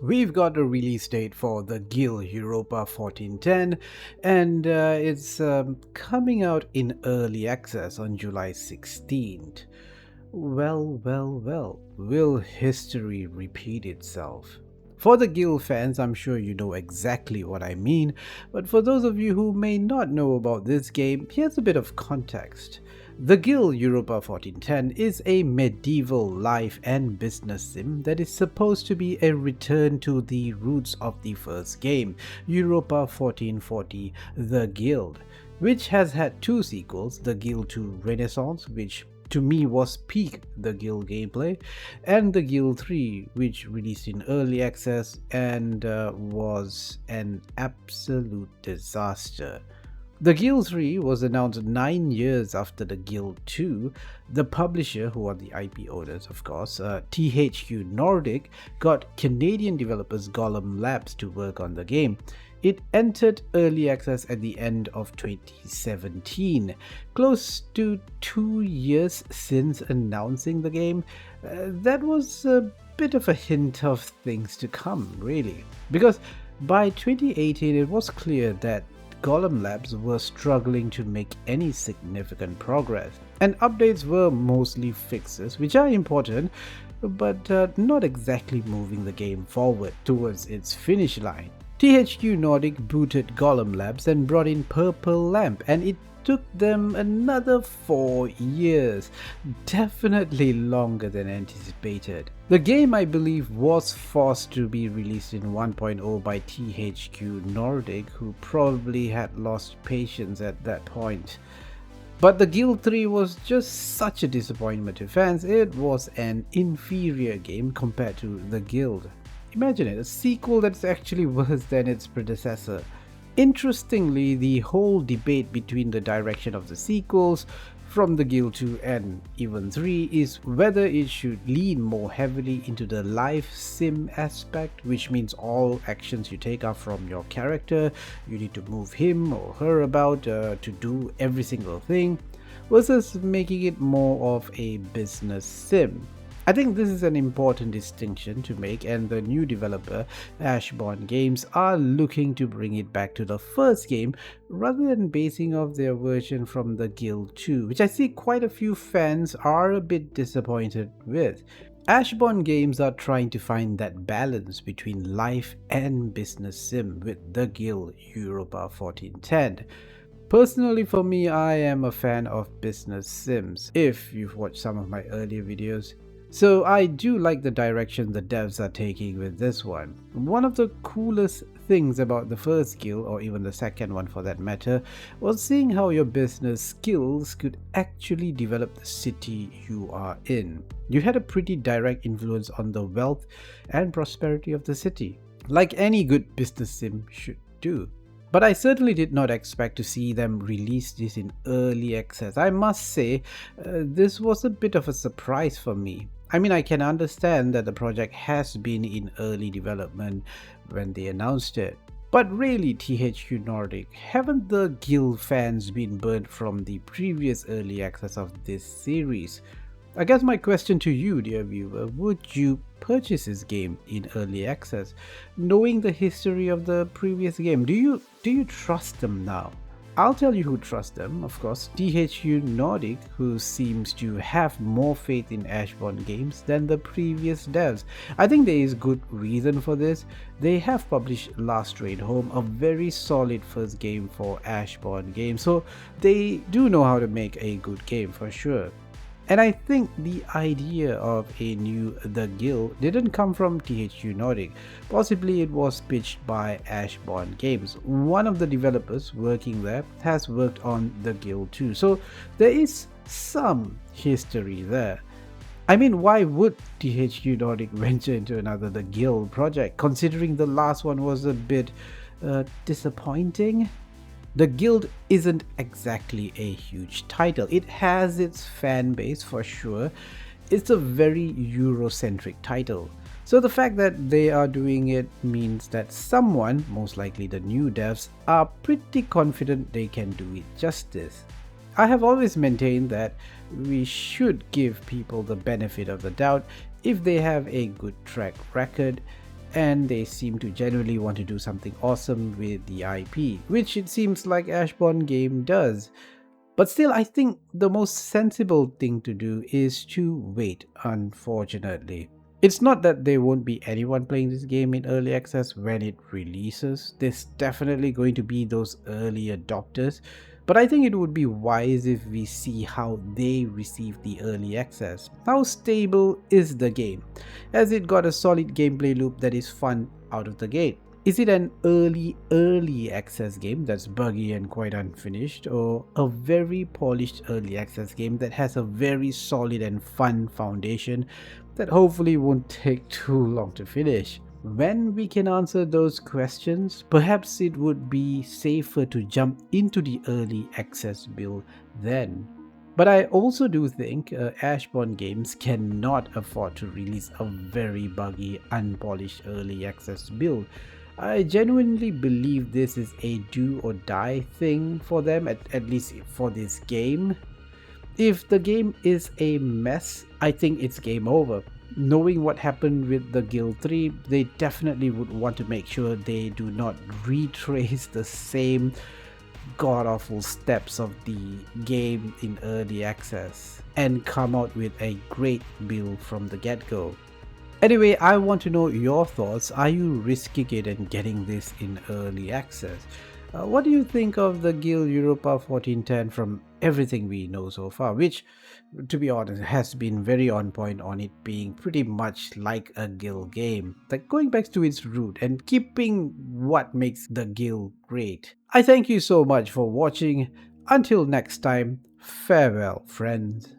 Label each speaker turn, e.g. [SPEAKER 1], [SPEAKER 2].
[SPEAKER 1] We've got a release date for the Guild Europa 1410, and it's coming out in early access on July 16th. Well, will history repeat itself? For the Guild fans, I'm sure you know exactly what I mean, but for those of you who may not know about this game, here's a bit of context. The Guild Europa 1410 is a medieval life and business sim that is supposed to be a return to the roots of the first game, Europa 1440 The Guild, which has had two sequels, The Guild 2 Renaissance, which to me was peak The Guild gameplay, and The Guild 3, which released in early access and was an absolute disaster. The Guild 3 was announced 9 years after the Guild 2. The publisher, who are the IP owners of course, THQ Nordic, got Canadian developers Gollum Labs to work on the game. It entered early access at the end of 2017, close to 2 years since announcing the game. That was a bit of a hint of things to come, really, because by 2018 it was clear that Gollum Labs were struggling to make any significant progress, and updates were mostly fixes, which are important, but not exactly moving the game forward towards its finish line. THQ Nordic booted Gollum Labs and brought in Purple Lamp, and it took them another 4 years, definitely longer than anticipated. The game, I believe, was forced to be released in 1.0 by THQ Nordic, who probably had lost patience at that point. But the Guild 3 was just such a disappointment to fans. It was an inferior game compared to the Guild. Imagine it, a sequel that's actually worse than its predecessor. Interestingly, the whole debate between the direction of the sequels from the Guild 2 and even 3 is whether it should lean more heavily into the life sim aspect, which means all actions you take are from your character, you need to move him or her about to do every single thing, versus making it more of a business sim. I think this is an important distinction to make, and the new developer, Ashbourne Games, are looking to bring it back to the first game rather than basing off their version from the Guild 2, which I see quite a few fans are a bit disappointed with. Ashbourne Games are trying to find that balance between life and business sim with the Guild Europa 1410. Personally, for me, I am a fan of business sims, if you've watched some of my earlier videos. So I do like the direction the devs are taking with this one. One of the coolest things about the first Guild, or even the second one for that matter, was seeing how your business skills could actually develop the city you are in. You had a pretty direct influence on the wealth and prosperity of the city, like any good business sim should do. But I certainly did not expect to see them release this in early access. I must say, this was a bit of a surprise for me. I mean, I can understand that the project has been in early development when they announced it. But really, THQ Nordic, haven't the Guild fans been burnt from the previous early access of this series? I guess my question to you, dear viewer, would you purchase this game in early access, knowing the history of the previous game? Do you trust them now? I'll tell you who trusts them, of course, THQ Nordic, who seems to have more faith in Ashbourne Games than the previous devs. I think there is good reason for this. They have published Last Train Home, a very solid first game for Ashbourne Games, so they do know how to make a good game for sure. And I think the idea of a new The Guild didn't come from THQ Nordic. Possibly it was pitched by Ashbourne Games. One of the developers working there has worked on The Guild too, so there is some history there. I mean, why would THQ Nordic venture into another The Guild project, considering the last one was a bit disappointing? The Guild isn't exactly a huge title. It has its fan base for sure. It's a very Eurocentric title. So the fact that they are doing it means that someone, most likely the new devs, are pretty confident they can do it justice. I have always maintained that we should give people the benefit of the doubt if they have a good track record, and they seem to genuinely want to do something awesome with the IP, which it seems like Ashbourne Game does. But still, I think the most sensible thing to do is to wait, unfortunately. It's not that there won't be anyone playing this game in early access when it releases. There's definitely going to be those early adopters, but I think it would be wise if we see how they receive the early access. How stable is the game? Has it got a solid gameplay loop that is fun out of the gate? Is it an early access game that's buggy and quite unfinished, or a very polished early access game that has a very solid and fun foundation that hopefully won't take too long to finish? When we can answer those questions, perhaps it would be safer to jump into the early access build then. But I also do think Ashbourne Games cannot afford to release a very buggy, unpolished early access build. I genuinely believe this is a do or die thing for them, at least for this game. If the game is a mess, I think it's game over. Knowing what happened with the Guild 3, they definitely would want to make sure they do not retrace the same god awful steps of the game in early access and come out with a great build from the get-go. Anyway, I want to know your thoughts. Are you risking it and getting this in early access? What do you think of the Guild Europa 1410 from everything we know so far, which, to be honest, has been very on point on it being pretty much like a Guild game, like going back to its root and keeping what makes the Guild great. I thank you so much for watching. Until next time, farewell, friends.